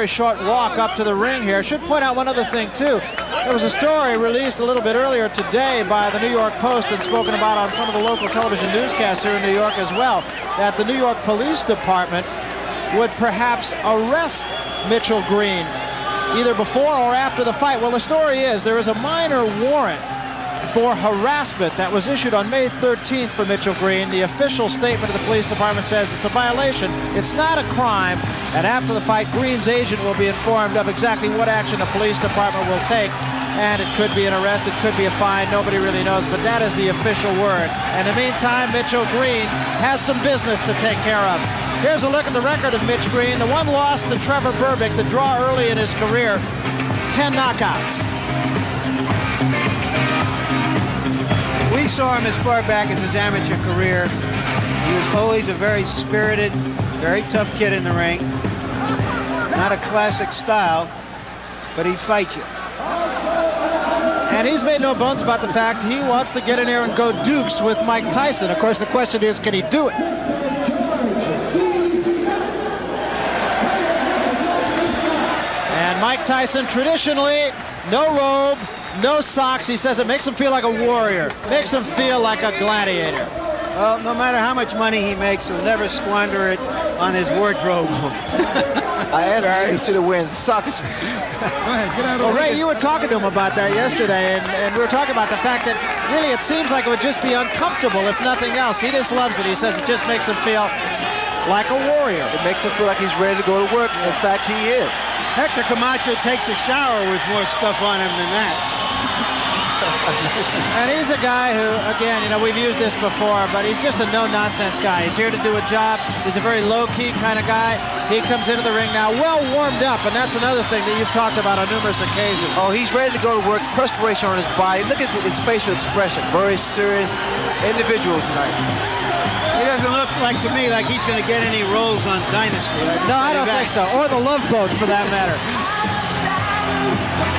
very short walk up to the ring here. Should point out one other thing, too. There was a story released a little bit earlier today by the New York Post and spoken about on some of the local television newscasts here in New York as well, that the New York Police Department would perhaps arrest Mitchell Green either before or after the fight. Well, the story is there is a minor warrant for harassment that was issued on May 13th for Mitchell Green. The official statement of the police department says it's a violation, it's not a crime, and after the fight, Green's agent will be informed of exactly what action the police department will take, and it could be an arrest, it could be a fine, nobody really knows, but that is the official word. In the meantime, Mitchell Green has some business to take care of. Here's a look at the record of Mitch Green. The one loss to Trevor Berbick, the draw early in his career, 10 knockouts. We saw him as far back as his amateur career. He was always a very spirited, very tough kid in the ring. Not a classic style, but he'd fight you. And he's made no bones about the fact he wants to get in there and go dukes with Mike Tyson. Of course, the question is, can he do it? And Mike Tyson, traditionally, no robe, no socks. He says it makes him feel like a warrior, makes him feel like a gladiator. Well, no matter how much money he makes, he'll never squander it on his wardrobe. I asked him to consider wearing socks. Go ahead, get out of Well, the way. Ray, you were talking to him about that yesterday, and we were talking about the fact that really it seems like it would just be uncomfortable if nothing else. He just loves it. He says it just makes him feel like a warrior. It makes him feel like he's ready to go to work. In fact, he is. Hector Camacho takes a shower with more stuff on him than that. And he's a guy who, again, you know, we've used this before, but he's just a no-nonsense guy. He's here to do a job. He's a very low-key kind of guy. He comes into the ring now well warmed up, and that's another thing that you've talked about on numerous occasions. Oh, he's ready to go to work. Perspiration on his body. Look at his facial expression. Very serious individual tonight. He doesn't look like to me like he's going to get any roles on Dynasty. No, I don't think so. Or the Love Boat, for that matter.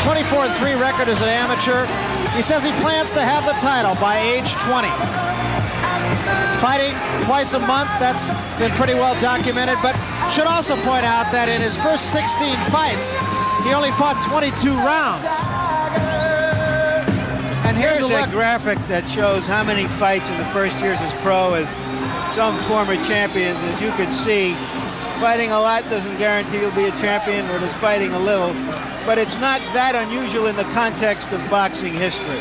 24-3 record as an amateur. He says he plans to have the title by age 20. Fighting twice a month, that's been pretty well documented, but should also point out that in his first 16 fights, he only fought 22 rounds. And here's a graphic that shows how many fights in the first years as pro as some former champions. As you can see, fighting a lot doesn't guarantee you'll be a champion, or just fighting a little. But it's not that unusual in the context of boxing history.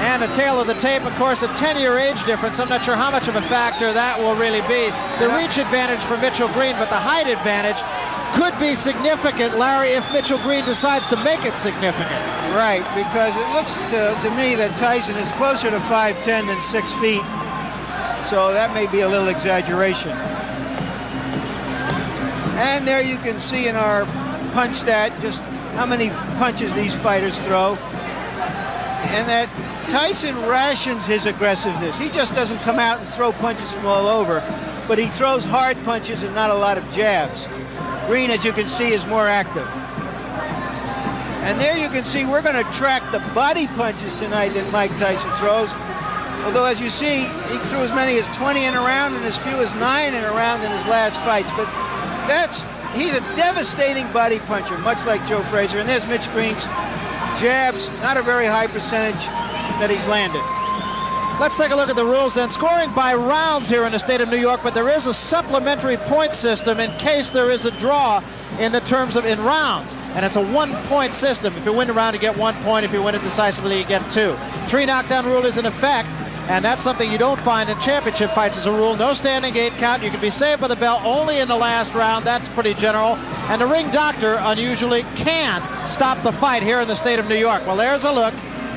And a tail of the tape, of course, a 10-year age difference. I'm not sure how much of a factor that will really be. The reach advantage for Mitchell Green, but the height advantage could be significant, Larry, if Mitchell Green decides to make it significant. Right, because it looks to me that Tyson is closer to 5'10" than 6 feet. So that may be a little exaggeration. And there you can see in our punch stat just how many punches these fighters throw. And that Tyson rations his aggressiveness. He just doesn't come out and throw punches from all over, but he throws hard punches and not a lot of jabs. Green, as you can see, is more active. And there you can see we're going to track the body punches tonight that Mike Tyson throws. Although, as you see, he threw as many as 20 in a round and as few as 9 in a round in his last fights. But he's a devastating body puncher, much like Joe Frazier. And there's Mitch Green's jabs, not a very high percentage that he's landed. Let's take a look at the rules then. Scoring by rounds here in the state of New York, but there is a supplementary point system in case there is a draw in rounds. And it's a 1-point system. If you win the round, you get 1 point. If you win it decisively, you get 2. 3 knockdown rule is in effect, and that's something you don't find in championship fights as a rule. No standing 8 count. You can be saved by the bell only in the last round. That's pretty general. And the ring doctor unusually can stop the fight here in the state of New York. Well, there's a look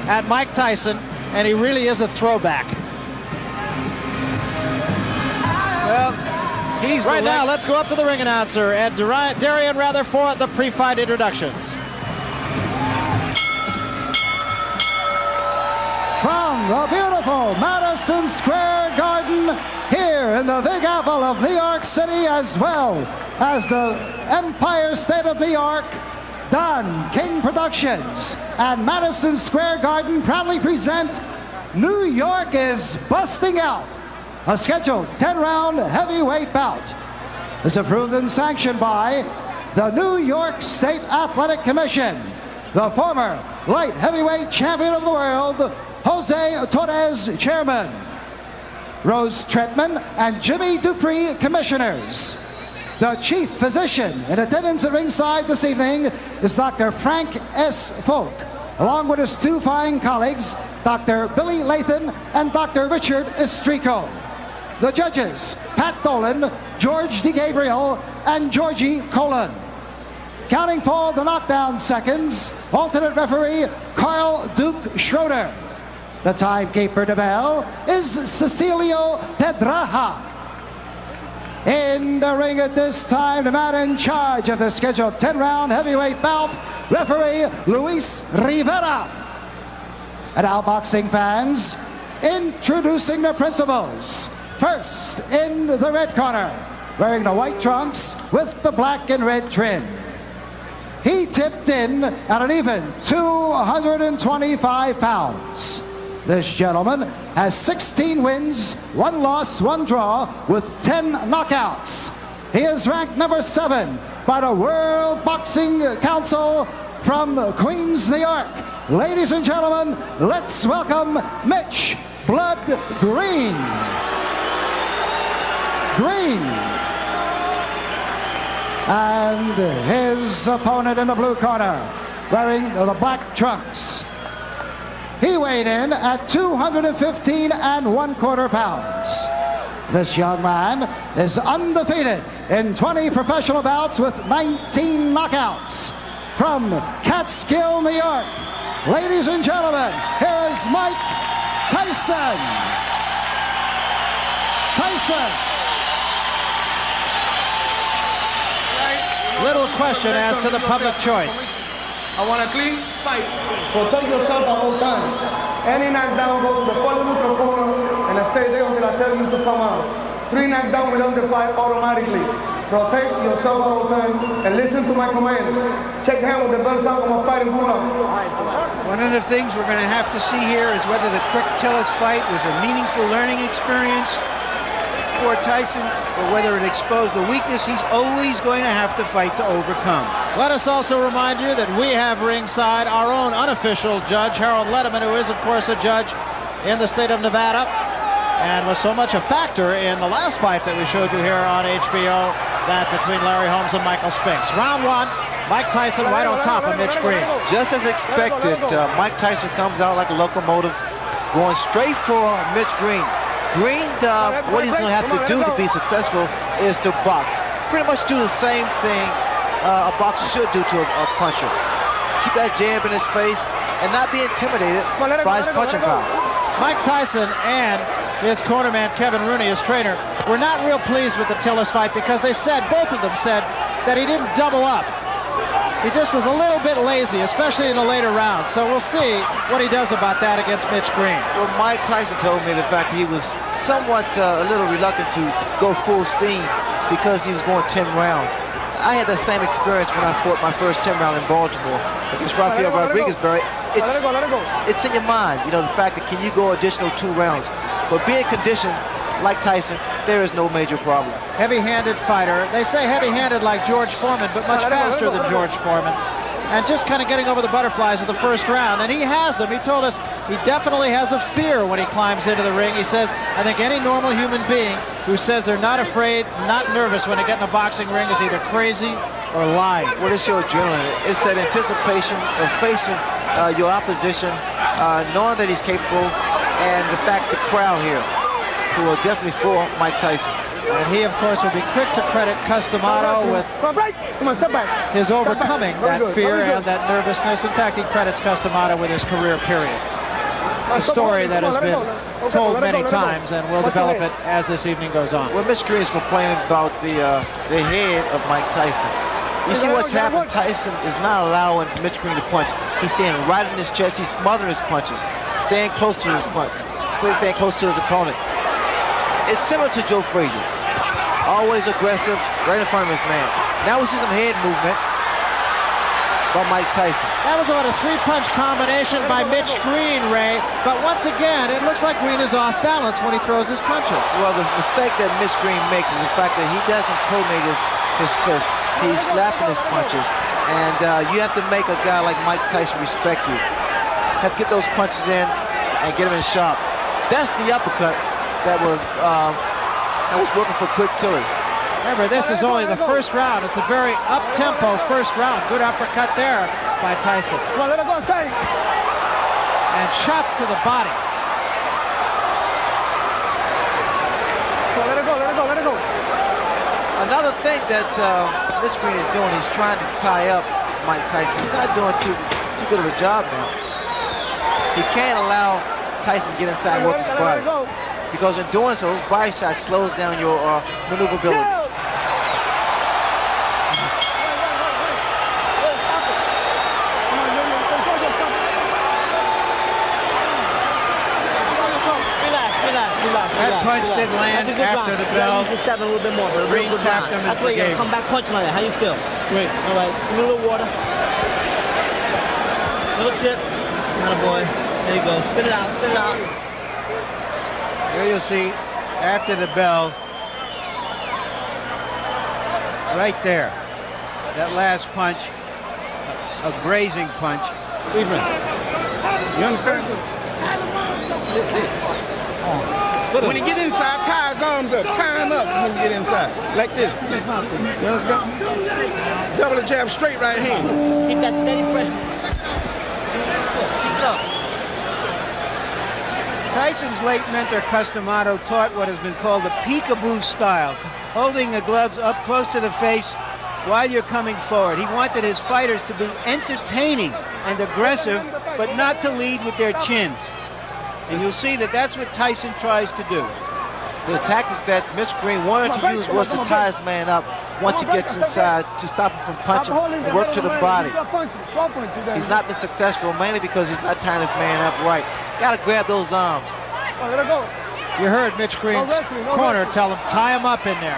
at Mike Tyson, and he really is a throwback. Well, he's right now, let's go up to the ring announcer, Ed Darian, for the pre-fight introductions. From the beautiful Madison Square Garden here in the Big Apple of New York City, as well as the Empire State of New York, Don King Productions and Madison Square Garden proudly present New York is Busting Out, a scheduled 10-round heavyweight bout. is approved and sanctioned by the New York State Athletic Commission. The former light heavyweight champion of the world, Jose Torres, chairman. Rose Trentman and Jimmy Dupree, commissioners. The chief physician in attendance at ringside this evening is Dr. Frank S. Folk, along with his two fine colleagues, Dr. Billy Lathan and Dr. Richard Estrico. The judges, Pat Dolan, George DeGabriel, and Georgie Colon. Counting for the knockdown seconds, alternate referee Carl Duke Schroeder. The timekeeper to bell is Cecilio Pedraja. In the ring at this time, the man in charge of the scheduled 10-round heavyweight bout, referee Luis Rivera. And now, boxing fans, introducing the principals. First, in the red corner, wearing the white trunks with the black and red trim. He tipped in at an even 225 pounds. This gentleman has 16 wins, 1 loss, 1 draw, with 10 knockouts. He is ranked number 7 by the World Boxing Council from Queens, New York. Ladies and gentlemen, let's welcome Mitch Blood Green. And his opponent in the blue corner, wearing the black trunks. He weighed in at 215 1/4 pounds. This young man is undefeated in 20 professional bouts with 19 knockouts. From Catskill, New York, ladies and gentlemen, here is Mike Tyson. Little question as to the public choice. I want a clean fight. Protect yourself at all times. Any knockdown, go to the front neutral corner and stay there until I tell you to come out. 3 knockdown will end the fight automatically. Protect yourself at all times and listen to my commands. Check hand with the belt sound of my fighting corner. One of the things we're going to have to see here is whether the Quick Tillage fight was a meaningful learning experience for Tyson, or whether it exposed a weakness he's always going to have to fight to overcome. Let us also remind you that we have ringside our own unofficial judge, Harold Letterman, who is, of course, a judge in the state of Nevada and was so much a factor in the last fight that we showed you here on HBO, that between Larry Holmes and Michael Spinks. Round 1, Mike Tyson right on top of Mitch Green. Just as expected, Mike Tyson comes out like a locomotive, going straight for Mitch Green. Green, what he's going to have to do to be successful is to box. Pretty much do the same thing a boxer should do to a puncher. Keep that jab in his face and not be intimidated by his punching power. Mike Tyson and his cornerman Kevin Rooney, his trainer, were not real pleased with the Tillis fight because both of them said that he didn't double up. He just was a little bit lazy, especially in the later rounds. So we'll see what he does about that against Mitch Green. Well, Mike Tyson told me the fact that he was somewhat a little reluctant to go full steam because he was going 10 rounds. I had that same experience when I fought my first 10 round in Baltimore against Rafael Rodriguez. It's in your mind, you know, the fact that can you go additional 2 rounds. But being conditioned like Tyson, there is no major problem. Heavy-handed fighter. They say heavy-handed like George Foreman, but much faster than George Foreman. And just kind of getting over the butterflies of the first round. And he has them. He told us he definitely has a fear when he climbs into the ring. He says, I think any normal human being who says they're not afraid, not nervous when they get in a boxing ring is either crazy or lying. What is your adrenaline? It's that anticipation of facing your opposition, knowing that he's capable, and the fact the crowd here who are definitely for Mike Tyson. And he, of course, will be quick to credit Customato with his overcoming that fear and that nervousness. In fact, he credits Customato with his career period. It's a story that has been told many times, and we'll develop it as this evening goes on. Well, Mitch Green is complaining about the head of Mike Tyson. You see what's happened? Tyson is not allowing Mitch Green to punch. He's standing right in his chest. He's smothering his punches, staying close to his punch, staying close to his opponent. It's similar to Joe Frazier. Always aggressive, right in front of his man. Now we see some head movement. by Mike Tyson. That was about a three-punch combination by Mitch Green, Ray. But once again, it looks like Green is off balance when he throws his punches. Well, the mistake that Mitch Green makes is the fact that he doesn't coordinate his fist. He's slapping his punches. And you have to make a guy like Mike Tyson respect you. Have to get those punches in and get him in sharp. That's the uppercut that was working for Quick Tillers. Remember, this is only the first round. It's a very up-tempo first round. Good uppercut there by Tyson. Come on, let it go, say. And shots to the body. Come on, let it go, let it go, let it go. Another thing that Mitch Green is doing, he's trying to tie up Mike Tyson. He's not doing too good of a job now. He can't allow Tyson to get inside and work his body. Because in doing so, those body shots slows down your maneuverability. That punch did land after the bell. Just a little bit more, but Green tapped him and that's why you gotta forgave come back punching like that. How you feel? Great. All right. Give me a little water. Little sip. Not a boy. There you go. Spit it out. Spit it out. Here you'll see after the bell, right there, that last punch, a grazing punch. You understand? When he get inside, tie his arms up. Tie him up when you get inside. Like this. You understand? Double the jab, straight right hand. Keep that steady pressure. Keep it up. Tyson's late mentor, Customato, taught what has been called the peekaboo style, holding the gloves up close to the face while you're coming forward. He wanted his fighters to be entertaining and aggressive, but not to lead with their chins. And you'll see that that's what Tyson tries to do. The tactics that Mitch Green wanted to use was to tie his man up once he gets inside to stop him from punching and work to the body. He's not been successful, mainly because he's not tying his man up right. Got to grab those arms. You heard Mitch Green's corner tell him, tie him up in there.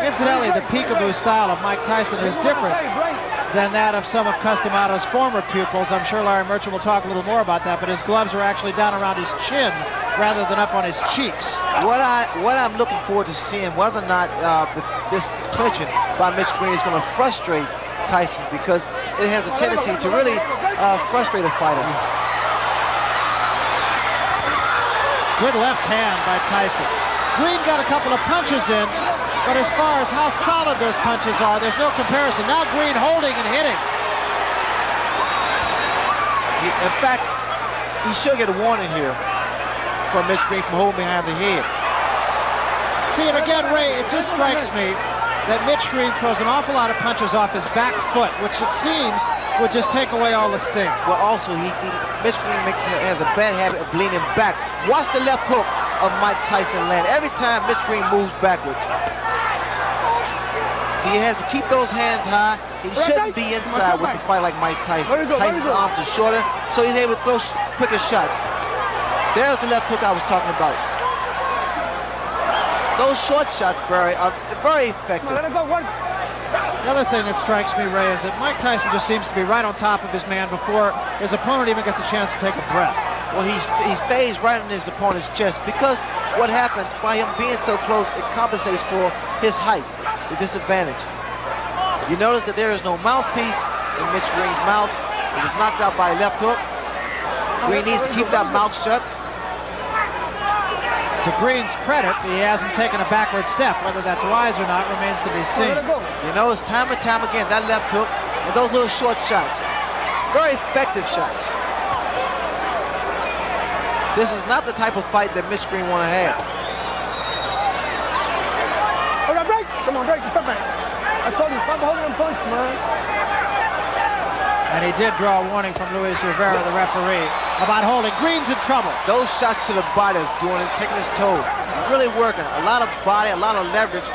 Incidentally, the peekaboo style of Mike Tyson is different than that of some of Customato's former pupils. I'm sure Larry Merchant will talk a little more about that, but his gloves are actually down around his chin rather than up on his cheeks. What I'm looking forward to seeing whether or not this clinching by Mitch Green is going to frustrate Tyson, because it has a tendency to really frustrate a fighter. Good left hand by Tyson. Green got a couple of punches in, but as far as how solid those punches are, there's no comparison. Now Green holding and hitting. In fact, he should get a warning here from Mitch Green from holding behind the head. See, and again, Ray, it just strikes me that Mitch Green throws an awful lot of punches off his back foot, which it seems would just take away all the sting. Well, also, Mitch Green has a bad habit of leaning back. Watch the left hook of Mike Tyson land. Every time Mitch Green moves backwards, he has to keep those hands high. He shouldn't be inside with a fight like Mike Tyson. Tyson's arms are shorter, so he's able to throw quicker shots. There's the left hook I was talking about. Those short shots, Barry, are very effective. The other thing that strikes me, Ray, is that Mike Tyson just seems to be right on top of his man before his opponent even gets a chance to take a breath. Well, he stays right in his opponent's chest, because what happens by him being so close, it compensates for his height, the disadvantage. You notice that there is no mouthpiece in Mitch Green's mouth. He was knocked out by a left hook. Green needs to keep that mouth shut. To Green's credit, he hasn't taken a backward step. Whether that's wise or not remains to be seen. You notice time and time again, that left hook and those little short shots. Very effective shots. This is not the type of fight that Mitch Green want to have. Break. Come on, break. Stop back. I told you, stop holding him punch, man. And he did draw a warning from Luis Rivera, the referee, about holding. Green's in trouble. Those shots to the body is doing it, taking his toll. Really working. A lot of body, a lot of leverage.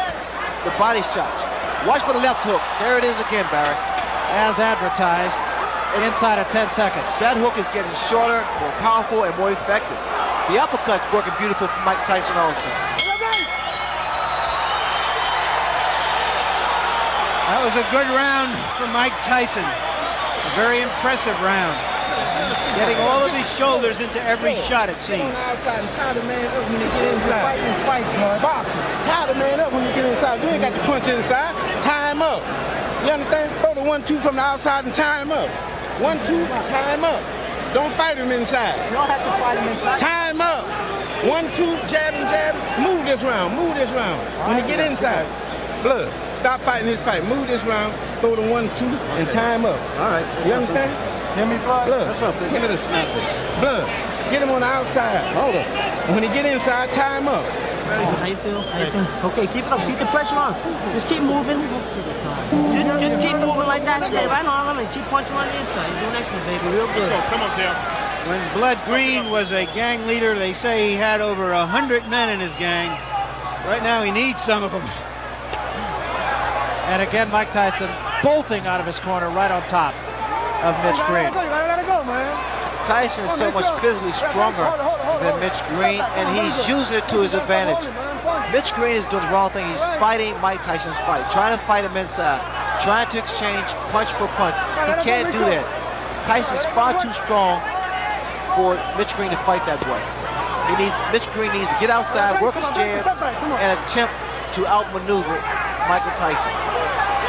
The body shots. Watch for the left hook. There it is again, Barry. As advertised, inside of 10 seconds. That hook is getting shorter, more powerful, and more effective. The uppercut's working beautiful for Mike Tyson also. That That was a good round for Mike Tyson. A very impressive round. Getting all of his shoulders into every shot, it Get on seemed. the outside and tie the man up when you get inside. Boxing. Tie the man up when you get inside. You ain't got to punch inside. Tie him up. You understand? Throw the 1-2 from the outside and tie him up. 1-2, tie him up. Don't fight him inside. You don't have to fight him inside. Tie him up. 1-2, jab and jab. Move this round. Move this round. When you get inside, Blood, stop fighting his fight. Move this round. Throw the 1-2 and tie him up. All right. You understand? Hear me, Blood? Blood. That's something. Give me the smack this. Blood, get him on the outside. Hold up. When he get inside, tie him up. How you feel? How you feel? Okay, keep it up. Keep the pressure on. Just keep moving. Just keep moving like that. Stay right on him and keep punching on the inside. You're doing excellent, baby. Real good. Come on, Tim. When Blood Green was a gang leader, they say he had over 100 men in his gang. Right now, he needs some of them. And again, Mike Tyson bolting out of his corner right on top of Mitch Green. Tyson is so much physically stronger than Mitch Green, and he's using it to his advantage. Mitch Green is doing the wrong thing. He's fighting Mike Tyson's fight, trying to fight him inside, trying to exchange punch for punch. He can't do that. Tyson's far too strong for Mitch Green to fight that way. Mitch Green needs to get outside, work his jab, and attempt to outmaneuver Michael Tyson.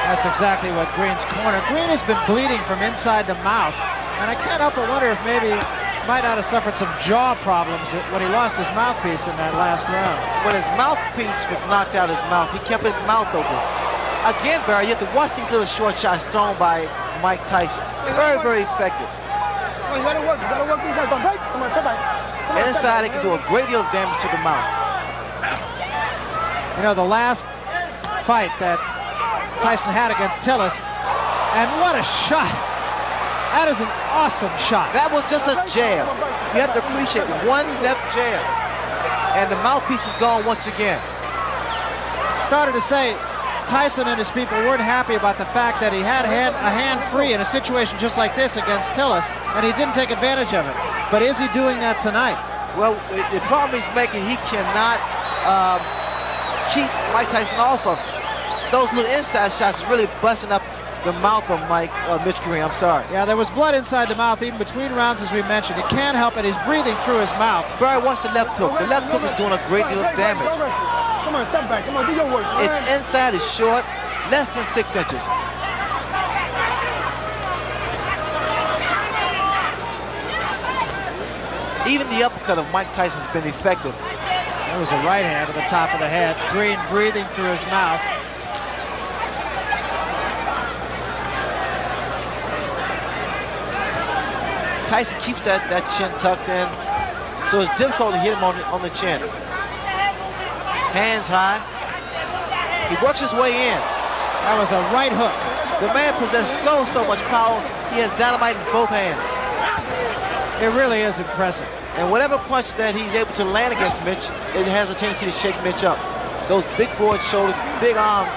That's exactly what Green's corner. Green has been bleeding from inside the mouth, and I can't help but wonder if maybe he might not have suffered some jaw problems when he lost his mouthpiece in that last round. When his mouthpiece was knocked out of his mouth, he kept his mouth open. Again, Barry, you have to watch these little short shots thrown by Mike Tyson. Very, very effective. You gotta work these out. Don't break. Come on, step back. And inside, it can do a great deal of damage to the mouth. You know, the last fight that Tyson had against Tillis, and what a shot. That is an awesome shot. That was just a jab. You have to appreciate one left jab. And the mouthpiece is gone once again. Started to say Tyson and his people weren't happy about the fact that he had a hand free in a situation just like this against Tillis, and he didn't take advantage of it. But is he doing that tonight? Well, the problem he's making, he cannot keep Mike Tyson off of. Those little inside shots is really busting up the mouth of Mitch Green. I'm sorry. Yeah, there was blood inside the mouth even between rounds, as we mentioned. He can't help it. He's breathing through his mouth. Barry, watch the left hook. The left hook is doing a great deal of damage. Come on, step back. Come on, do your work. Its inside is short, less than 6 inches. Even the uppercut of Mike Tyson has been effective. That was a right hand to the top of the head. Green breathing through his mouth. Tyson keeps that chin tucked in, so it's difficult to hit him on the chin. Hands high. He works his way in. That was a right hook. The man possesses so much power. He has dynamite in both hands. It really is impressive. And whatever punch that he's able to land against Mitch, it has a tendency to shake Mitch up. Those big broad shoulders, big arms.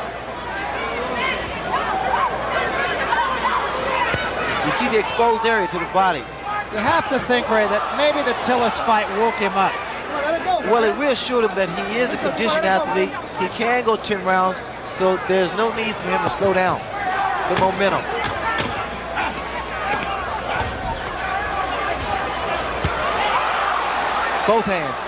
You see the exposed area to the body. You have to think, Ray, that maybe the Tillis fight woke him up. Well, it reassured him that he is a conditioned athlete. He can go 10 rounds, so there's no need for him to slow down the momentum. Both hands.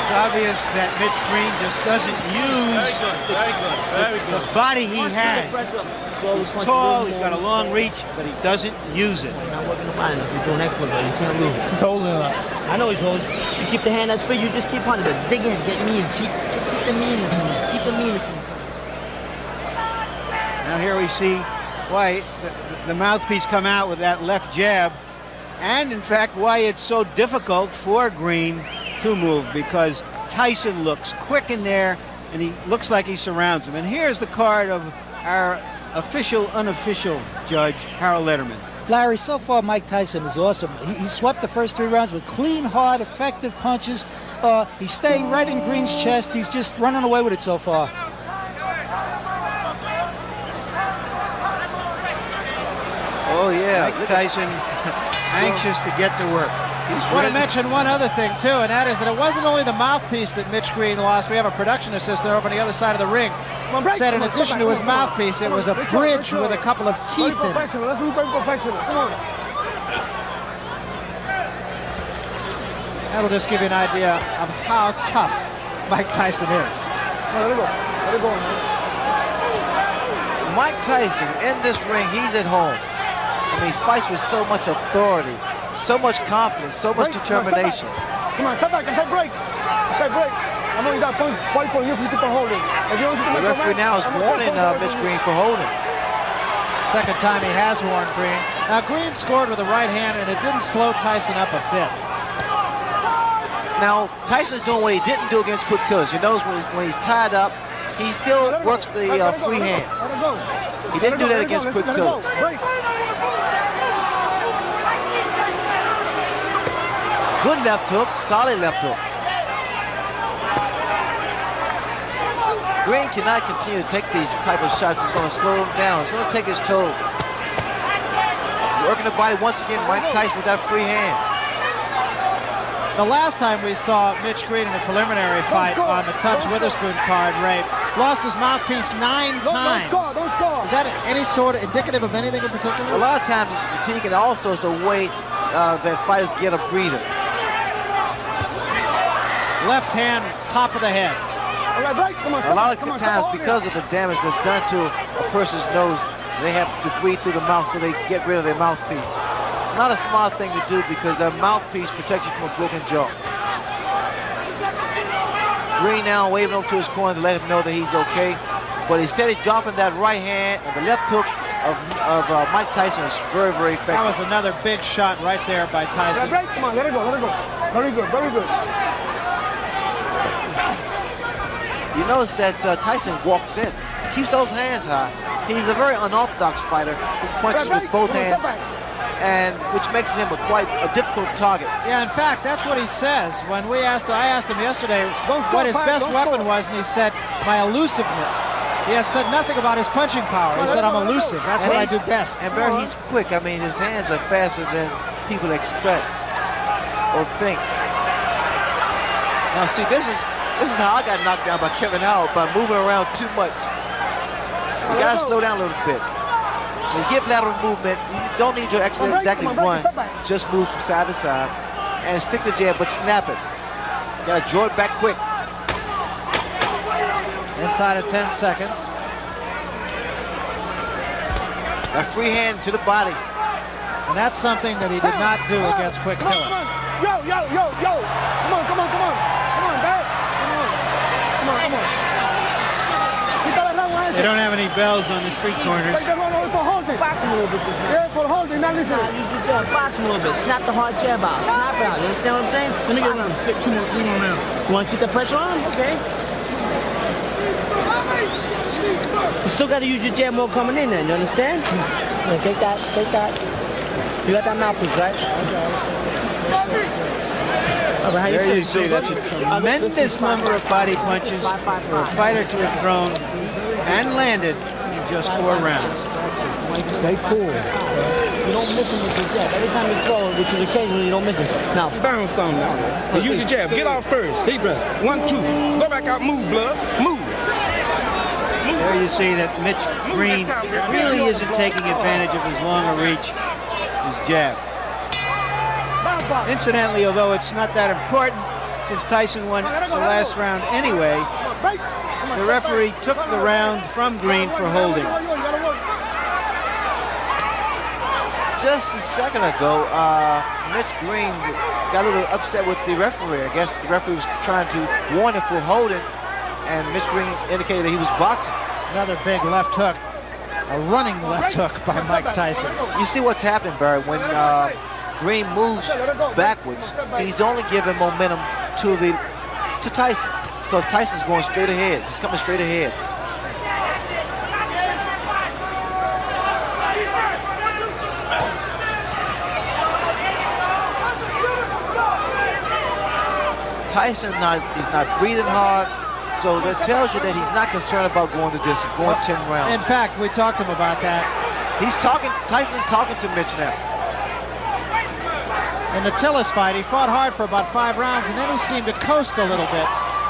It's obvious that Mitch Green just doesn't use the body he has. He's tall, he's got a long reach, but he doesn't use it. You're not working the line enough. You're doing excellent, but you can't lose. He's holding it up. I know he's holding. You keep the hand that's free. You just keep hunting, but dig in, get mean, keep the meanness in you. Keep the meanness in you. Now here we see why the mouthpiece come out with that left jab, and in fact why it's so difficult for Green to move, because Tyson looks quick in there and he looks like he surrounds him. And here's the card of our official, unofficial judge, Harold Letterman. Larry, so far Mike Tyson is awesome. He swept the first 3 rounds with clean, hard, effective punches. He's staying right in Green's chest. He's just running away with it so far. Oh, yeah. Mike Tyson anxious to get to work. I want to mention one other thing, too, and that is that it wasn't only the mouthpiece that Mitch Green lost. We have a production assistant over on the other side of the ring. Said in addition to his mouthpiece, it was a bridge with a couple of teeth in it. Let's do professional. Come on. That'll just give you an idea of how tough Mike Tyson is. Let it go, man. Mike Tyson, in this ring, he's at home. I mean, he fights with so much authority, so much confidence, so much determination. Come on, step back. I said break. I know you got punch fight for you if you keep on holding. The referee now is warning Mitch Green for holding. Second time he has warned Green. Now, Green scored with a right hand, and it didn't slow Tyson up a bit. Now, Tyson's doing what he didn't do against Quick Tillers. You notice when he's tied up, he still works the free hand. He didn't do that against Quick Tillers. Good left hook, solid left hook. Green cannot continue to take these type of shots. It's going to slow him down. It's going to take his toll. Working the body once again, Mike Tyson with that free hand. The last time we saw Mitch Green in a preliminary fight on the Tubbs Witherspoon card, Ray, lost his mouthpiece 9 times. Is that any sort of indicative of anything in particular? A lot of times it's fatigue, and also it's a way that fighters get a breather. Left hand, top of the head. A lot of times, because of the damage that's done to a person's nose, they have to breathe through the mouth, so they get rid of their mouthpiece. It's not a smart thing to do because their mouthpiece protects you from a broken jaw. Green now waving over to his corner to let him know that he's okay, but instead of dropping that right hand, and the left hook of Mike Tyson is very, very effective. That was another big shot right there by Tyson. Come on, let it go. Very good. You notice that Tyson walks in, keeps those hands high. He's a very unorthodox fighter who punches with both hands, and which makes him quite a difficult target. Yeah, in fact, that's what he says. When I asked him yesterday what his best weapon was, and he said, my elusiveness. He has said nothing about his punching power. He said, I'm elusive. That's what I do best. And Barry, he's quick. I mean, his hands are faster than people expect or think. Now, see, this is how I got knocked down by Kevin Howard, by moving around too much. You gotta slow down a little bit. When you get lateral movement, you don't need to actually exactly run. Just move from side to side and stick the jab, but snap it. You gotta draw it back quick. Inside of 10 seconds. A free hand to the body. And that's something that he did not do against Quick Tillers. Yo. Come on, Barry. Come on. They don't have any bells on the street corners. Box him a little bit. Yeah, for holding, not listening. Use your jab. Box him a little bit. Snap the hard jab out. Snap it out. You understand what I'm saying? Let me get around. 2 more now. You want to keep the pressure on? Okay. You still got to use your jab more coming in there. You understand? Yeah, take that. You got that mouthpiece, right? Okay. There you see, that's a tremendous number of body punches for a fighter to have thrown and landed in just 4 rounds. Stay cool. You don't miss him with your jab. Every time you throw it, which is occasionally, you don't miss him. Now, bounce something now. Use your jab. Get out first. Deep breath. 1, 2. Go back out. Move, blood. Move. There you see that Mitch Green really isn't taking advantage of his longer reach, his jab. Incidentally, although it's not that important, since Tyson won the last round anyway, the referee took the round from Green for holding. Just a second ago, Mitch Green got a little upset with the referee. I guess the referee was trying to warn him for holding, and Mitch Green indicated that he was boxing. Another big left hook, a running left hook by Mike Tyson. You see what's happening, Barry, when Green moves backwards, he's only giving momentum to Tyson, because Tyson's going straight ahead. He's coming straight ahead. Tyson is not breathing hard, so that tells you that he's not concerned about going the distance, going 10 rounds. In fact, we talked to him about that. Tyson's talking to Mitch now. in the Tillis fight. He fought hard for about 5 rounds, and then he seemed to coast a little bit.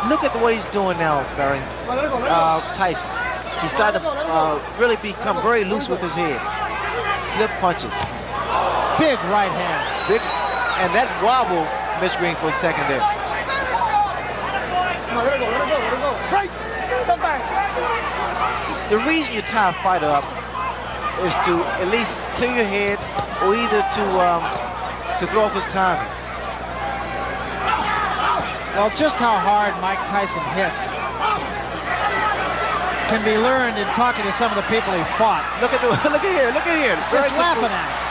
Look at what he's doing now, Barry. Tyson. He's starting to really become very loose with his head. Slip punches. Big right hand. Big, and that wobble Mitch Green for a second there. Let it go. Break. Step back. The reason you tie a fighter up is to at least clear your head, or either to throw off his timing. Well, just how hard Mike Tyson hits can be learned in talking to some of the people he fought. Look at here. Just laughing at him.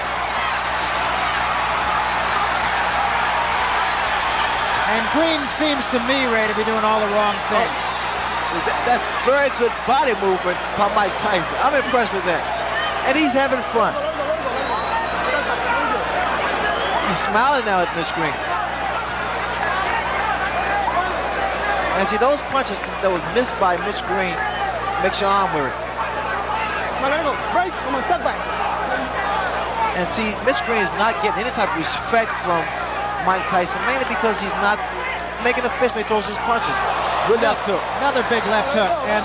And Green seems to me, Ray, to be doing all the wrong things. That's very good body movement by Mike Tyson. I'm impressed with that. And he's having fun. He's smiling now at Mitch Green. And see, those punches that was missed by Mitch Green makes your arm weary. Let it go. Break. Come on, step back. And see, Mitch Green is not getting any type of respect from Mike Tyson, mainly because he's not making a fist when he throws his punches. Good left hook. Another big left hook, and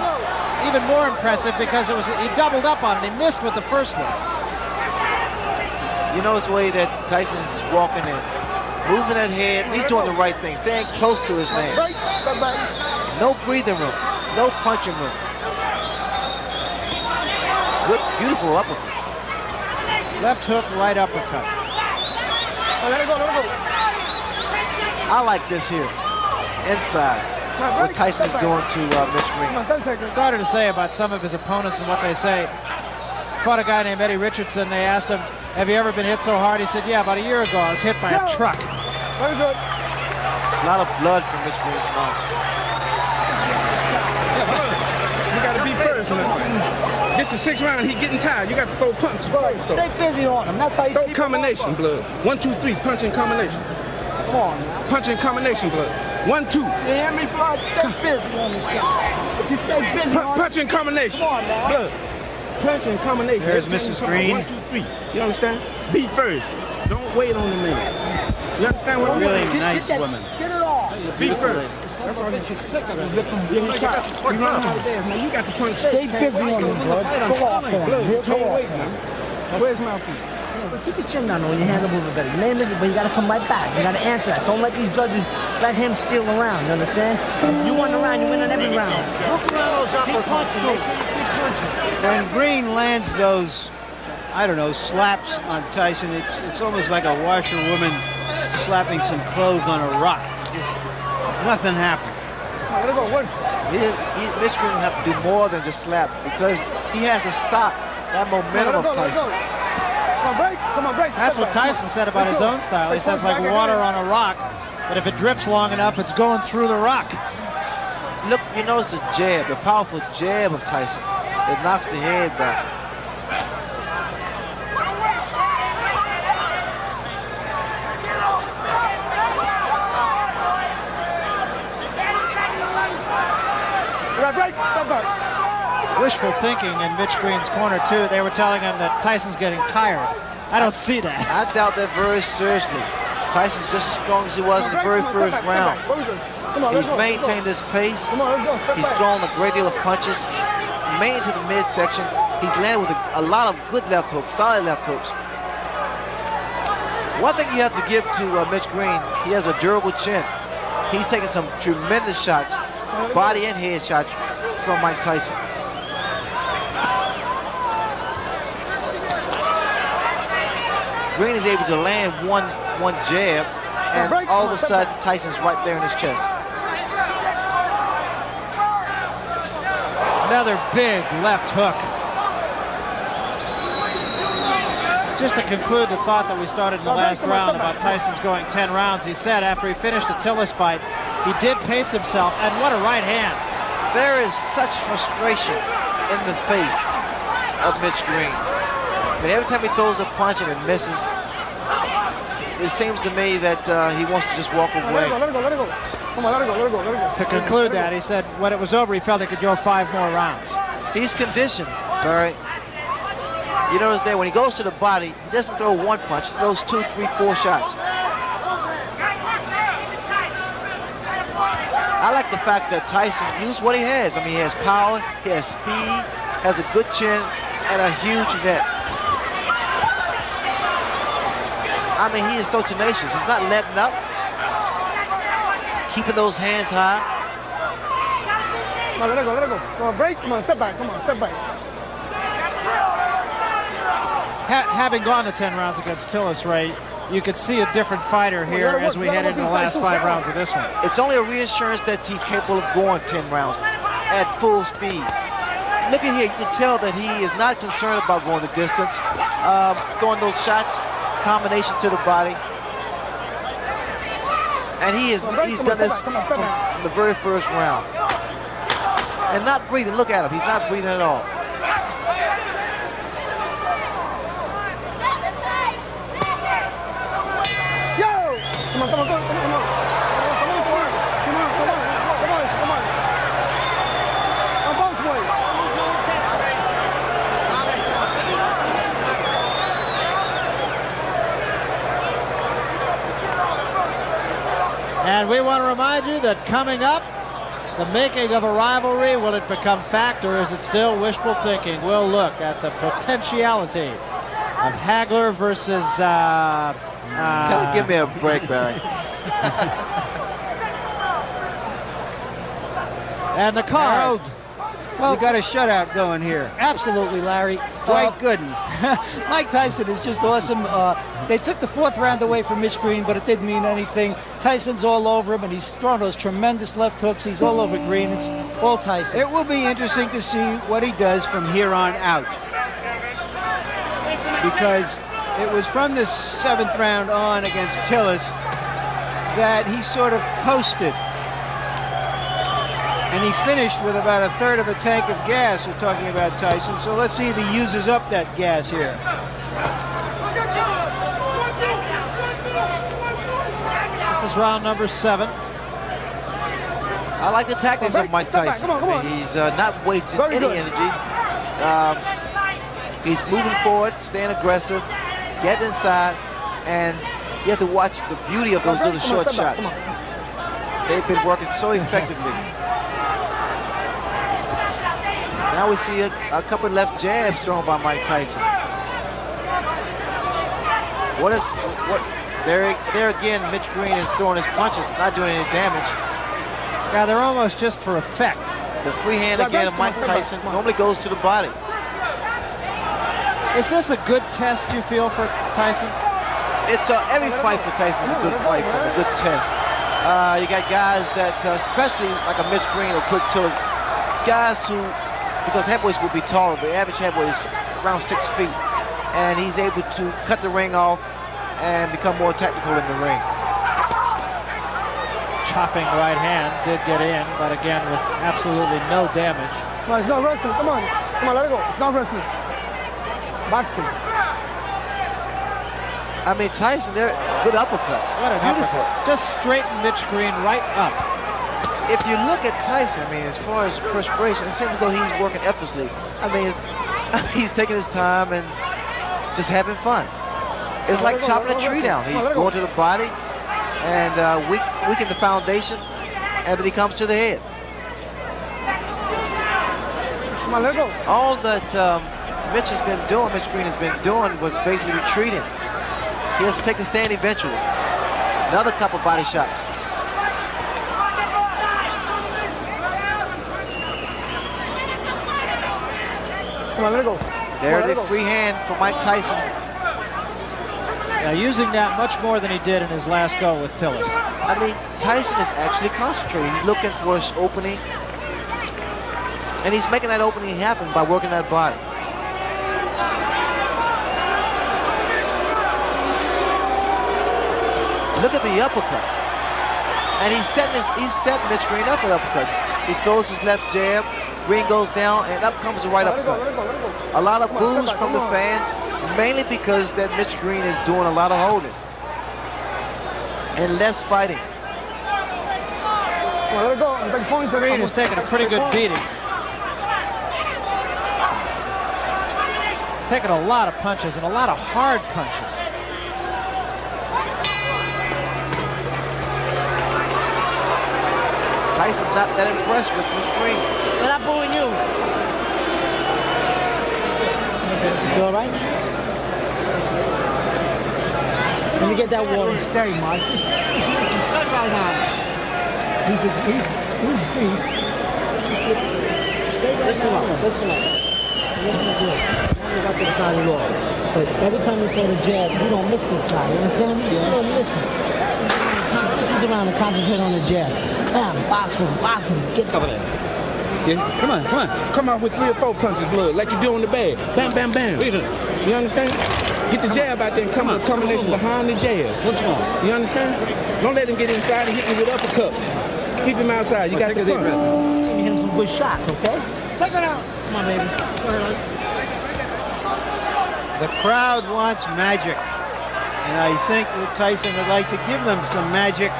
even more impressive because he doubled up on it. He missed with the first one. You notice the way that Tyson's walking in, moving that head. He's doing the right thing, staying close to his man. Break. Step back. No breathing room, no punching room. Good, beautiful uppercut. Left hook, right uppercut. Let it go. I like this here, inside, what Tyson is doing to Mitch Green. Come on, 10 seconds. Started to say about some of his opponents and what they say. Fought a guy named Eddie Richardson. They asked him, have you ever been hit so hard? He said, yeah, about a year ago I was hit by a truck. Very good. There's a lot of blood from Mitch Green's mouth. You got to be first, man. This is 6th round. He getting tired. You got to throw punches first. Stay busy on him. That's how you Throw keep combination, blood. 1, 2, 3. Punch in combination. Come on, man. Punch in combination, blood. 1, 2. You hear me, blood? Stay busy on this guy. If you stay busy on Punch in combination. Come on, man. Blood. Punch in combination. There's Everything Mrs. come Green. 1, 2, 3. You understand? Be first. Don't wait on the man. You understand what I'm Really saying? nice woman. Get it off. Be first. That's all you sick of it. You know how it is, man. You got to punch. Stay busy on him, blood. Go off on him. Blood, Go can't off wait, on him. man. Where's Mouthpiece? Keep your chin down on your hand a little bit better. You may miss it, but you got to come right back. You got to answer that. Don't let these judges let him steal the round. You understand? You win the round, you win on every round. Look around those uppercuts. Keep punching. Make sure you keep punching. When Green lands those, I don't know, slaps on Tyson, it's almost like a washerwoman slapping some clothes on a rock. Just nothing happens. Let it go. One. Mitch Green will have to do more than just slap, because he has to stop that momentum of Tyson. Come on, break. That's what Tyson said about his own style. He says like water on a rock, but if it drips long enough, it's going through the rock. Look, you notice the jab, the powerful jab of Tyson. It knocks the head back. Break. Step back. Wishful thinking in Mitch Green's corner, too. They were telling him that Tyson's getting tired. I don't see that. I doubt that very seriously. Tyson's just as strong as he was in the very first round. He's maintained this pace. He's thrown a great deal of punches, mainly to the midsection. He's landed with a lot of good left hooks, solid left hooks. One thing you have to give to Mitch Green, he has a durable chin. He's taking some tremendous shots, body and head shots from Mike Tyson. Green is able to land one jab, and all of a sudden Tyson's right there in his chest. Another big left hook. Just to conclude the thought that we started in the last round about Tyson's going 10 rounds, he said after he finished the Tillis fight, he did pace himself, and what a right hand. There is such frustration in the face of Mitch Green. I mean, every time he throws a punch and it misses, it seems to me that he wants to just walk away. Let it go. Come on, let it go. To conclude that, he said when it was over, he felt he could go 5 more rounds. He's conditioned, Barry. You notice that when he goes to the body, he doesn't throw one punch, he throws 2, 3, 4 shots. I like the fact that Tyson used what he has. I mean, he has power, he has speed, has a good chin, and a huge neck. I mean, he is so tenacious. He's not letting up. Keeping those hands high. Come on, let it go, let it go. Come on, break. Come on, step back. Come on, step back. Having gone to 10 rounds against Tillis, Ray, you could see a different fighter here as we head into the last 5 rounds of this one. It's only a reassurance that he's capable of going 10 rounds at full speed. Look at here, you can tell that he is not concerned about going the distance, throwing those shots, combination to the body. And he's done this from the very first round. And not breathing, look at him, he's not breathing at all. Come on, come on, come on, come on. Come on, come on. On both ways. And we want to remind you that coming up, the making of a rivalry, will it become fact or is it still wishful thinking? We'll look at the potentiality of Hagler versus... Give me a break, Barry. And the card. Well, you got a shutout going here. Absolutely, Larry. Dwight Gooden. Mike Tyson is just awesome. They took the 4th round away from Mitch Green, but it didn't mean anything. Tyson's all over him, and he's throwing those tremendous left hooks. He's all over Green. It's all Tyson. It will be interesting to see what he does from here on out. Because it was from the 7th round on against Tillis that he sort of coasted. And he finished with about 1/3 of a tank of gas. We're talking about Tyson. So let's see if he uses up that gas here. This is round number 7. I like the tactics of Mike Tyson. Come on. He's not wasting any energy. He's moving forward, staying aggressive, getting inside, and you have to watch the beauty of those little short shots. They've been working so effectively. Now we see a couple left jabs thrown by Mike Tyson. There again, Mitch Green is throwing his punches, not doing any damage. Yeah, they're almost just for effect. The free hand again of Mike Tyson normally goes to the body. Is this a good test, you feel, for Tyson? It's every fight for Tyson is a good fight, a good test. You got guys that, especially like a Mitch Green or Quick Tillis, guys who, because heavyweights will be taller, the average heavyweight is around 6 feet, and he's able to cut the ring off and become more technical in the ring. Chopping right hand did get in, but again with absolutely no damage. Come on, it's not wrestling. Come on, let it go. It's not wrestling. Boxing. I mean, Tyson, they're good uppercut. What an uppercut. Just straighten Mitch Green right up. If you look at Tyson, I mean, as far as perspiration, it seems as though he's working effortlessly. I mean, he's taking his time and just having fun. It's like chopping a tree down. He's going to the body and weaken the foundation, and then he comes to the head. Come on, let it go. All that Mitch Green has been doing was basically retreating. He has to take a stand eventually. Another couple body shots. Come on, let it go. There's a free hand for Mike Tyson. Yeah, using that much more than he did in his last go with Tillis. I mean, Tyson is actually concentrating. He's looking for his opening. And he's making that opening happen by working that body. Look at the uppercuts. And he's setting Mitch Green up with uppercuts. He throws his left jab, Green goes down, and up comes the right uppercut. A lot of boos from the fans, mainly because that Mitch Green is doing a lot of holding and less fighting. Green is taking a pretty good beating. Taking a lot of punches and a lot of hard punches. Tyson's not that impressed with Mitch Green. We're not booing you. You all right? Let me get that water. Stay, Mike. Just stay right now. He's deep. Listen up. Listen good. Now you got to the side of the law. But every time you throw the jab, you don't miss this guy. You understand? You don't miss him. Just sit around and concentrate on the jab. Bam, box him. Get some. Yeah, come on. Come out with 3 or 4 punches, blood, like you do on the bag. Bam, bam, bam. You understand? Get the jab out there and come with a combination behind the jab. What's wrong? You understand? Don't let him get inside and hit you with uppercuts. Keep him outside. You got the punch. You hit him some good shots, okay? Second out. Come on, baby. The crowd wants magic. And I think that Tyson would like to give them some magic.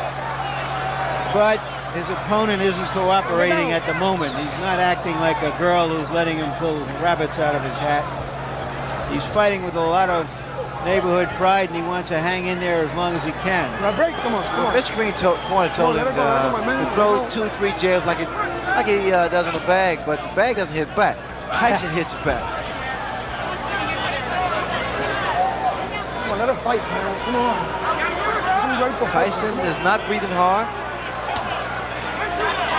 But his opponent isn't cooperating at the moment. He's not acting like a girl who's letting him pull rabbits out of his hat. He's fighting with a lot of neighborhood pride, and he wants to hang in there as long as he can. Now break. Come on. Mitch Green told him to throw 2 or 3 jabs like he does on the bag, but the bag doesn't hit back. Tyson hits it back. Come on, let him fight, man. Come on. Tyson is not breathing hard.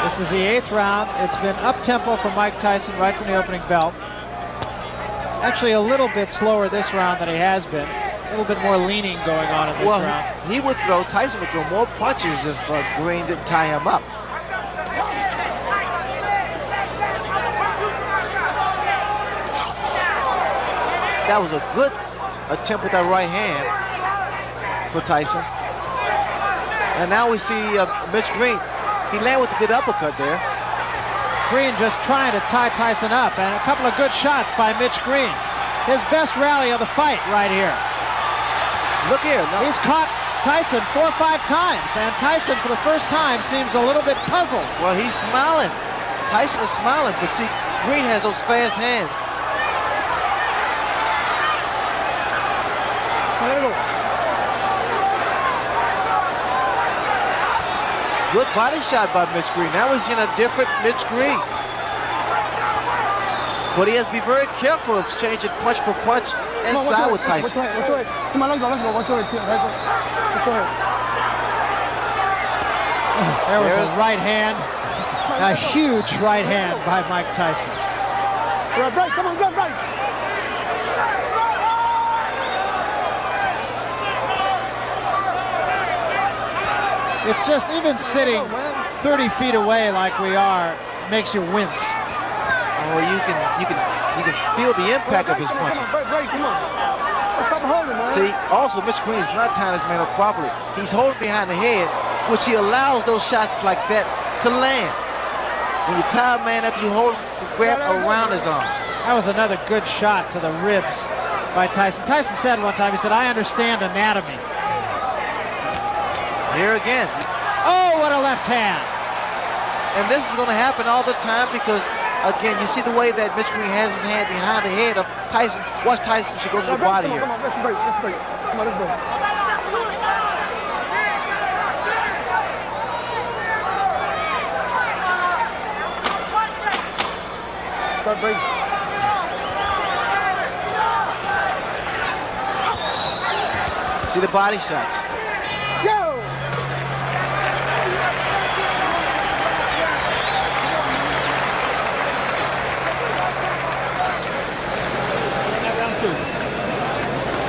This is the 8th round. It's been up-tempo for Mike Tyson right from the opening bell. Actually, a little bit slower this round than he has been. A little bit more leaning going on in this round. Tyson would throw more punches if Green didn't tie him up. That was a good attempt with that right hand for Tyson. And now we see Mitch Green. He landed with a good uppercut there. Green just trying to tie Tyson up, and a couple of good shots by Mitch Green. His best rally of the fight right here. Look here. No. He's caught Tyson 4 or 5 times, and Tyson for the first time seems a little bit puzzled. Well, he's smiling. Tyson is smiling, but see, Green has those fast hands. Good body shot by Mitch Green. Now we're seeing a different Mitch Green. But he has to be very careful of changing punch for punch inside with Tyson. Watch your head. Come on, let's go. Watch your head. Watch your head. There was a right hand. A huge right hand by Mike Tyson. Right. Come on, right. It's just even sitting 30 feet away like we are makes you wince. Oh, you can feel the impact of his punch. Come on. Stop holding, man. See, also Mitch Green is not tying his man up properly. He's holding behind the head, which he allows those shots like that to land. When you tie a man up, you hold the grab around his arm. That was another good shot to the ribs by Tyson. Tyson said one time, he said, "I understand anatomy." Here again. Oh, what a left hand. And this is going to happen all the time because, again, you see the way that Mitch Green has his hand behind the head of Tyson. Watch Tyson, she goes to the body here. Come on, let's break. Come on, let's break. Start breaking. See the body shots. Go!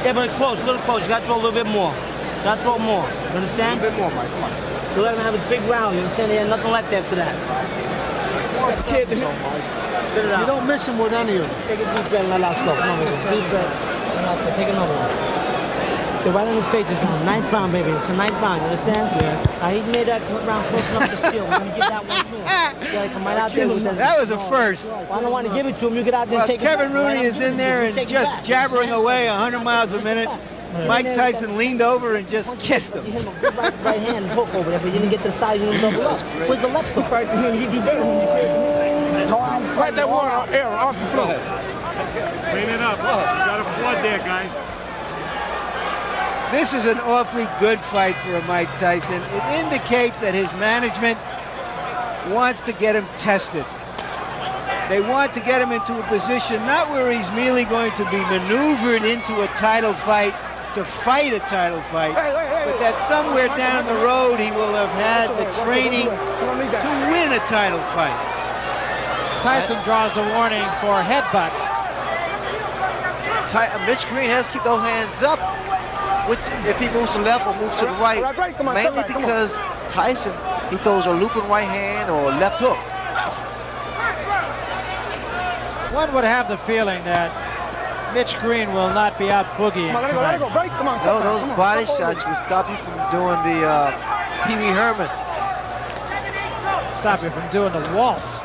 Yeah, but close, a little close. You got to throw a little bit more. You got to throw more. You understand? A bit more, Mike. Come on. You let him have a big round. You understand? He had nothing left after that. Kid, Spit it out. you don't miss him with any of them. Take a deep breath and let out slow. Come on, baby. Deep breath. Let out slow. Take another one. Okay, right in his face this round. 9th round, baby. It's a 9th round. You understand? Yes. He made that round close enough to steal. We're going to give that one to him. Yeah, come right out there. That was a first. Well, I don't want to give it to him. You get out there and take Kevin it back. Rooney is in there and just jabbering away 100 miles a minute. Mike Tyson leaned over and just kissed him. You hit him a good right hand hook over there, but you didn't get the side. You didn't double up. Where's the left hook? Right here. You beat him. Right that water air off the floor. Clean it up. You got a flood there, guys. This is an awfully good fight for Mike Tyson. It indicates that his management wants to get him tested. They want to get him into a position not where he's merely going to be maneuvered into a title fight to fight a title fight, but that somewhere down the road he will have had the training to win a title fight. Tyson draws a warning for headbutts. Mitch Green has to keep those hands up, which if he moves to the left or moves to the right, mainly because Tyson, he throws a looping right hand or a left hook. One would have the feeling that Mitch Green will not be out boogieing tonight. No, those body shots will stop you from doing the Pee Wee Herman. Stop you from doing the waltz.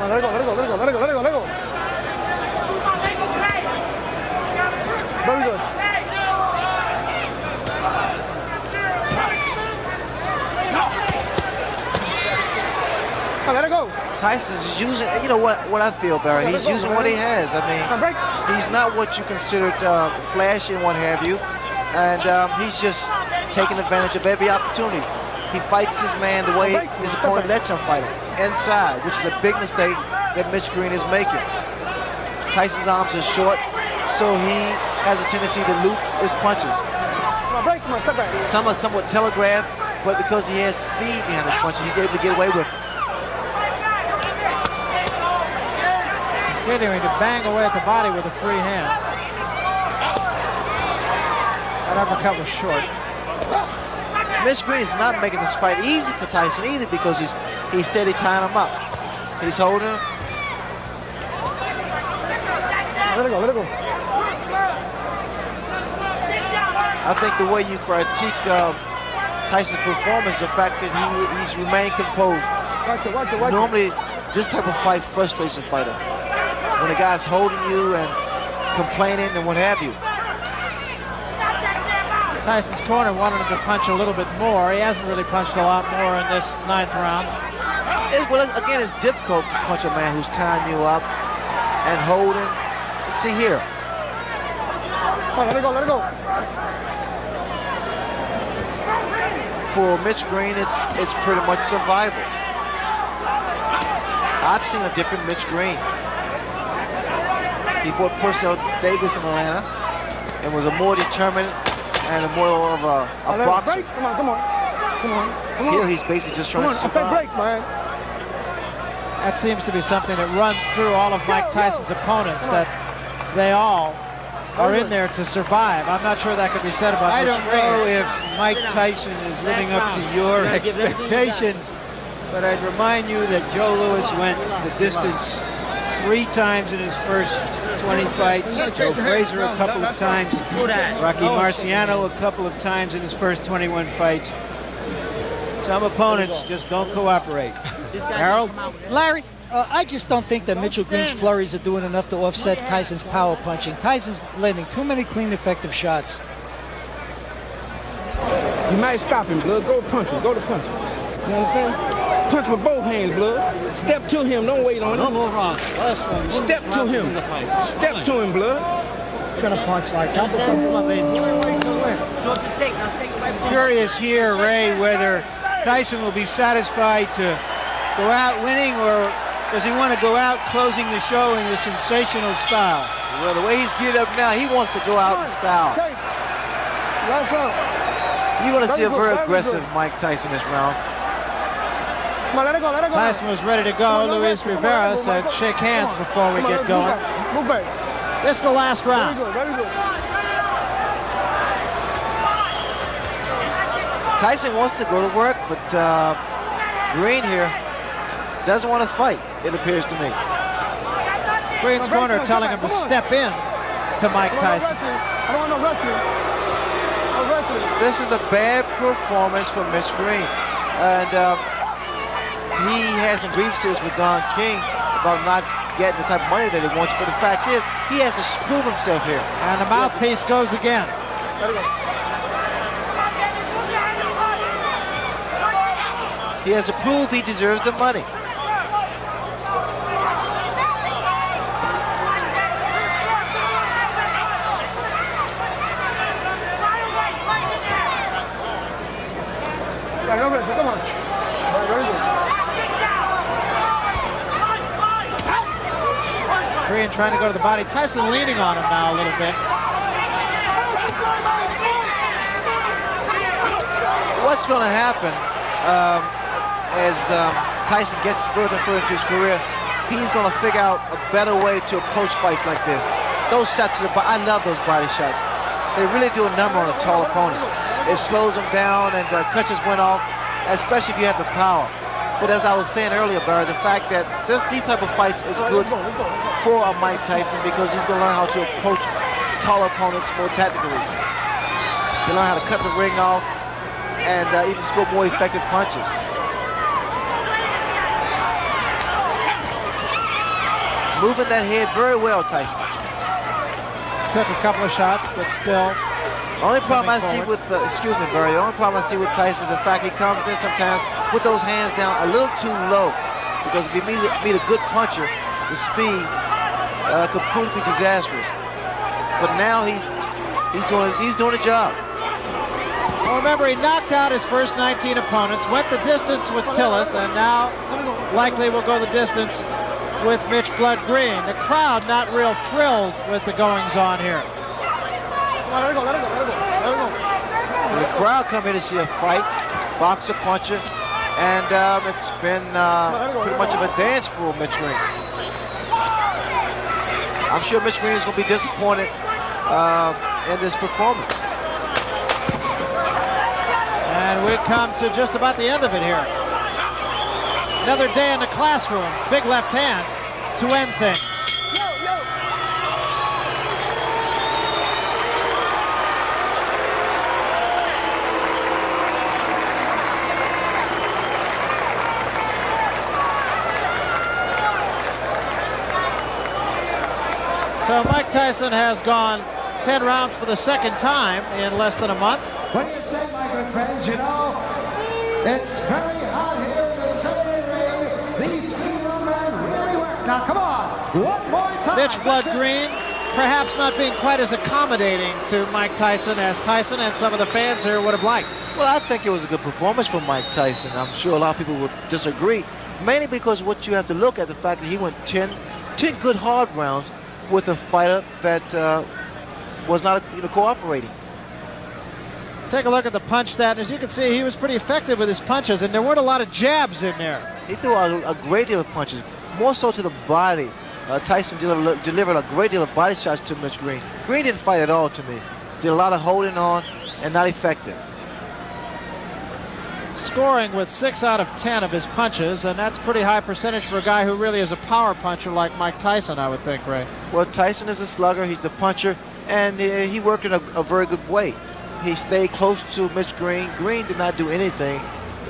Let it go. Very good. Let it go. Tyson's using, you know what I feel, Barry, he's using what he has. I mean, he's not what you considered flashy and what have you, and he's just taking advantage of every opportunity. He fights his man the way his opponent lets him fight him, inside, which is a big mistake that Mitch Green is making. Tyson's arms are short, so he has a tendency to loop his punches. Some are somewhat telegraphed, but because he has speed behind his punches, he's able to get away with it. Continuing to bang away at the body with a free hand. That uppercut was short. Mitch Green is not making this fight easy for Tyson either because he's steady tying him up. He's holding him. Let it go. I think the way you critique Tyson's performance is the fact that he's remained composed. Watch it. Normally, this type of fight frustrates a fighter. When a guy's holding you and complaining and what have you. Tyson's corner wanted him to punch a little bit more. He hasn't really punched a lot more in this 9th round. Well, again, it's difficult to punch a man who's tying you up and holding. See here. Let it go. For Mitch Green, it's pretty much survival. I've seen a different Mitch Green. He fought Purcell Davis in Atlanta and was a more determined and a more of a boxer. Come on. Here he's basically just trying to survive. Break, man. That seems to be something that runs through all of Mike Tyson's opponents, that they all are in there to survive. I'm not sure that could be said about I Mitch don't Green. know if Mike Tyson is living up to your expectations, but I'd remind you that Joe Louis went the distance 3 times in his first 20 fights. Joe Frazier a couple of times. Rocky Marciano a couple of times in his first 21 fights. Some opponents just don't cooperate. Harold? Larry, I just don't think that Mitchell Green's flurries are doing enough to offset Tyson's power punching. Tyson's landing too many clean, effective shots. You might stop him, blood. Go punch him. Go to punch him. You understand? Punch with both hands, blood. Step to him. Don't wait on him. Step to him. Step to him, blood. He's going to punch like that. Curious here, Ray, whether Tyson will be satisfied to go out winning, or does he want to go out closing the show in a sensational style? Well, the way he's geared up now, he wants to go out in style. You're going to see a very aggressive Mike Tyson this round. Let it go. Tyson was ready to go. Luis Rivera said shake hands before we get going. Move back. This is the last round. Very good. Tyson wants to go to work, but Green here doesn't want to fight, it appears to me. Green's corner telling him to step in to Mike Tyson. I don't want no wrestling. This is a bad performance from Mitch Green. And he has some grievances with Don King about not getting the type of money that he wants. But the fact is, he has to prove himself here. And the mouthpiece goes again. He has to prove he deserves the money. trying to go to the body. Tyson leaning on him now a little bit. What's going to happen as Tyson gets further and further into his career, he's going to figure out a better way to approach fights like this. Those shots to the body, I love those body shots. They really do a number on a tall opponent. It slows them down and cuts his wind off, especially if you have the power. But as I was saying earlier, Barry, the fact that these type of fights is good for a Mike Tyson because he's going to learn how to approach tall opponents more tactically. He'll learn how to cut the ring off and even score more effective punches. Moving that head very well, Tyson. Took a couple of shots, but still. Only problem I see with, excuse me, Barry, the only problem I see with Tyson is the fact he comes in sometimes with those hands down a little too low. Because if you meet a good puncher, the speed could prove to be disastrous. But now he's doing a job. Well, remember, he knocked out his first 19 opponents, went the distance with Tillis, and now likely will go the distance with Mitch Blood Green. The crowd not real thrilled with the goings-on here. The crowd come here to see a fight, boxer, puncher, and it's been pretty much of a dance for Mitch Green. I'm sure Mitch Green is going to be disappointed in this performance. And we come to just about the end of it here. Another day in the classroom. Big left hand to end things. So Mike Tyson has gone 10 rounds for the second time in less than a month. What do you say, my good friends? You know, it's very hot here in the Sunday ring. These two young men really work. Now, come on, one more time. Mitch Blood Green, perhaps not being quite as accommodating to Mike Tyson as Tyson and some of the fans here would have liked. Well, I think it was a good performance from Mike Tyson. I'm sure a lot of people would disagree, mainly because what you have to look at the fact that he went 10 good hard rounds with a fighter that was not cooperating. Take a look at the punch stat. As you can see, he was pretty effective with his punches, and there weren't a lot of jabs in there. He threw a great deal of punches, more so to the body. Tyson delivered a great deal of body shots to Mitch Green. Green didn't fight at all to me. Did a lot of holding on and not effective. Scoring with 6 out of 10 of his punches, and that's pretty high percentage for a guy who really is a power puncher like Mike Tyson, I would think, Ray. Well, Tyson is a slugger. He's the puncher, and he worked in a very good way. He stayed close to Mitch Green. Green did not do anything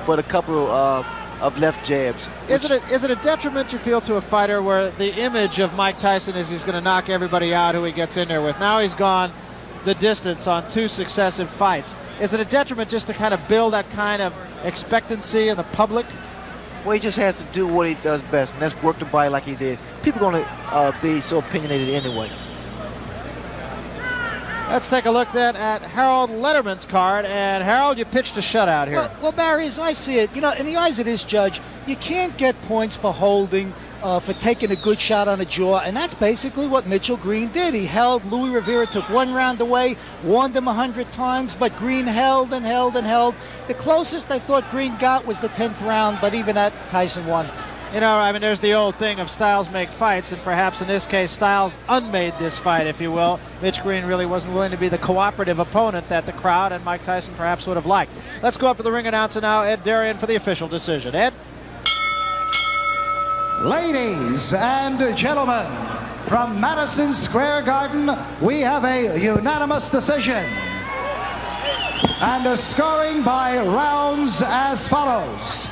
but a couple of left jabs. Is it a detriment, you feel, to a fighter where the image of Mike Tyson is he's going to knock everybody out who he gets in there with? Now he's gone the distance on 2 successive fights. Is it a detriment just to kind of build that kind of expectancy in the public? Well, he just has to do what he does best, and that's work the body like he did. People are going to be so opinionated anyway. Let's take a look then at Harold Letterman's card. And Harold, you pitched a shutout here. Well, Barry, as I see it, in the eyes of this judge, you can't get points for holding, for taking a good shot on the jaw, and that's basically what Mitchell Green did. He held. Louis Rivera took 1 round away, warned him 100 times, but Green held and held and held. The closest I thought Green got was the 10th round, but even that, Tyson won. There's the old thing of styles make fights, and perhaps in this case, Styles unmade this fight, if you will. Mitch Green really wasn't willing to be the cooperative opponent that the crowd and Mike Tyson perhaps would have liked. Let's go up to the ring announcer now, Ed Darien, for the official decision. Ed? Ladies and gentlemen, from Madison Square Garden, we have a unanimous decision. And a scoring by rounds as follows.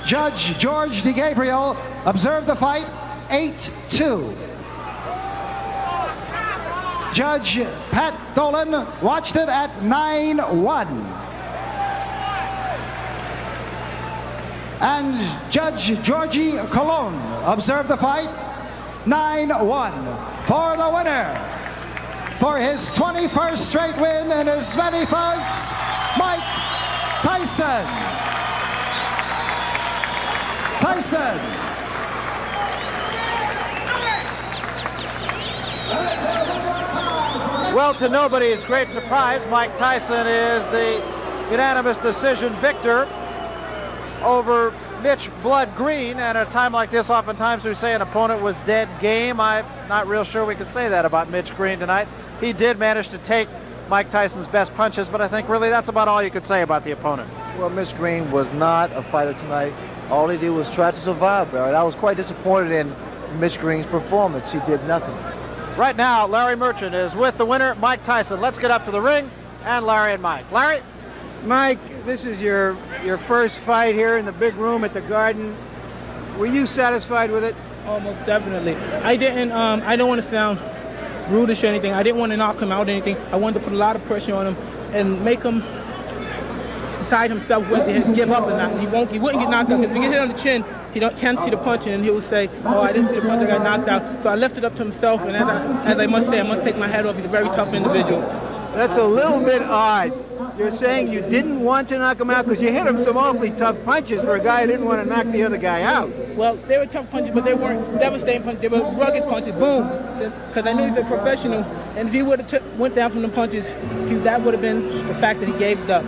Judge George DeGabriel observed the fight 8-2. Judge Pat Dolan watched it at 9-1. And Judge Georgie Colon observed the fight 9-1 for the winner. For his 21st straight win in as many fights, Mike Tyson. Well, to nobody's great surprise, Mike Tyson is the unanimous decision victor over Mitch Blood Green. And at a time like this, oftentimes we say an opponent was dead game. I'm not real sure we could say that about Mitch Green tonight. He did manage to take Mike Tyson's best punches, but I think really that's about all you could say about the opponent. Well, Mitch Green was not a fighter tonight. All he did was try to survive, Barrett. I was quite disappointed in Mitch Green's performance. He did nothing. Right now, Larry Merchant is with the winner, Mike Tyson. Let's get up to the ring, and Larry and Mike. Larry? Mike, this is your first fight here in the big room at the Garden. Were you satisfied with it? Almost definitely. I don't want to sound rudish or anything. I didn't want to knock him out or anything. I wanted to put a lot of pressure on him and make him decide himself whether to give up or not. And he wouldn't get knocked out, because if he get hit on the chin, he can't see the punch, and he will say, oh, I didn't see the punch, I got knocked out. So I left it up to himself, and as I must say, I must take my hat off. He's a very tough individual. That's a little bit odd. You're saying you didn't want to knock him out because you hit him some awfully tough punches for a guy who didn't want to knock the other guy out. Well, they were tough punches, but they weren't devastating punches. They were rugged punches, boom. Because I knew he was a professional, and if he would have went down from the punches, that would have been the fact that he gave it up.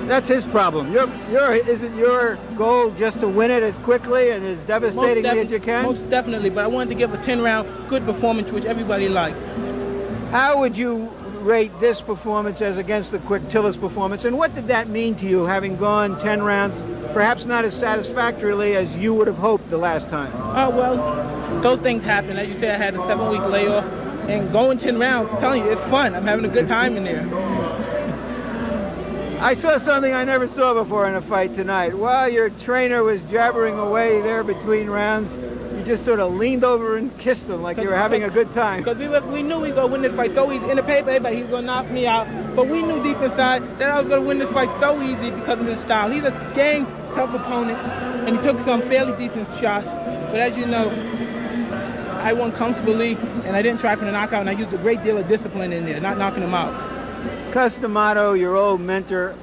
That's his problem. Isn't your goal just to win it as quickly and as devastatingly as you can? Most definitely, but I wanted to give a 10-round good performance, which everybody liked. How would you rate this performance as against the Quick Tillis performance, and what did that mean to you, having gone 10 rounds, perhaps not as satisfactorily as you would have hoped the last time? Oh, well, those things happen. As you say, I had a 7-week layoff, and going 10 rounds, I'm telling you, it's fun. I'm having a good time in there. I saw something I never saw before in a fight tonight. While your trainer was jabbering away there between rounds, you just sort of leaned over and kissed him like you were having a good time. Because we knew we were going to win this fight so easy. In the paper, everybody, he was going to knock me out. But we knew deep inside that I was going to win this fight so easy because of his style. He's a dang tough opponent, and he took some fairly decent shots. But as you know, I won comfortably, and I didn't try for the knockout, and I used a great deal of discipline in there, not knocking him out. Cus D'Amato, your old mentor,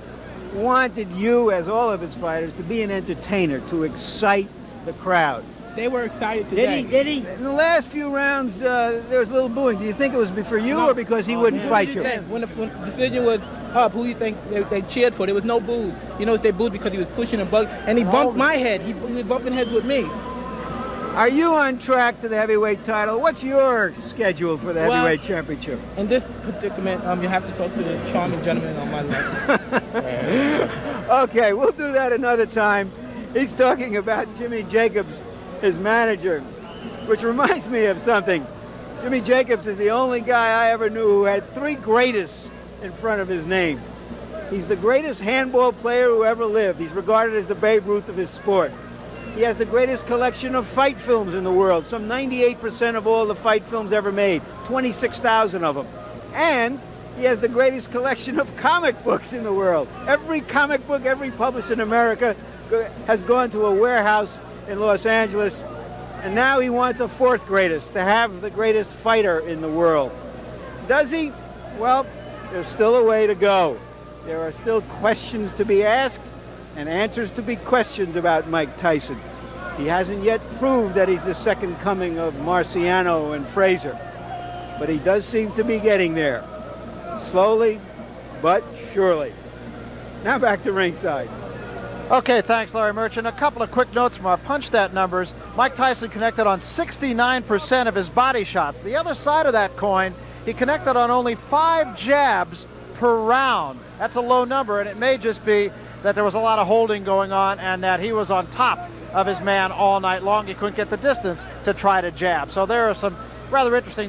wanted you, as all of his fighters, to be an entertainer, to excite the crowd. They were excited today. Did he? In the last few rounds, there was a little booing. Do you think it was for you or because he wouldn't fight you? When the decision was up, who do you think they cheered for? There was no boos. You know, they booed because he was pushing a bug, and he bumped my head. He was bumping heads with me. Are you on track to the heavyweight title? What's your schedule for the heavyweight championship? In this predicament, you have to talk to the charming gentleman on my left. Okay, we'll do that another time. He's talking about Jimmy Jacobs, his manager, which reminds me of something. Jimmy Jacobs is the only guy I ever knew who had 3 greatest in front of his name. He's the greatest handball player who ever lived. He's regarded as the Babe Ruth of his sport. He has the greatest collection of fight films in the world, some 98% of all the fight films ever made, 26,000 of them. And he has the greatest collection of comic books in the world. Every comic book ever published in America has gone to a warehouse in Los Angeles, and now he wants a 4th greatest, to have the greatest fighter in the world. Does he? Well, there's still a way to go. There are still questions to be asked and answers to be questioned about Mike Tyson. He hasn't yet proved that he's the second coming of Marciano and Frazier, but he does seem to be getting there, slowly but surely. Now back to ringside. Okay, thanks, Larry Merchant. A couple of quick notes from our punch stat numbers. Mike Tyson connected on 69% of his body shots. The other side of that coin, he connected on only 5 jabs per round. That's a low number, and it may just be that there was a lot of holding going on and that he was on top of his man all night long. He couldn't get the distance to try to jab. So there are some rather interesting numbers.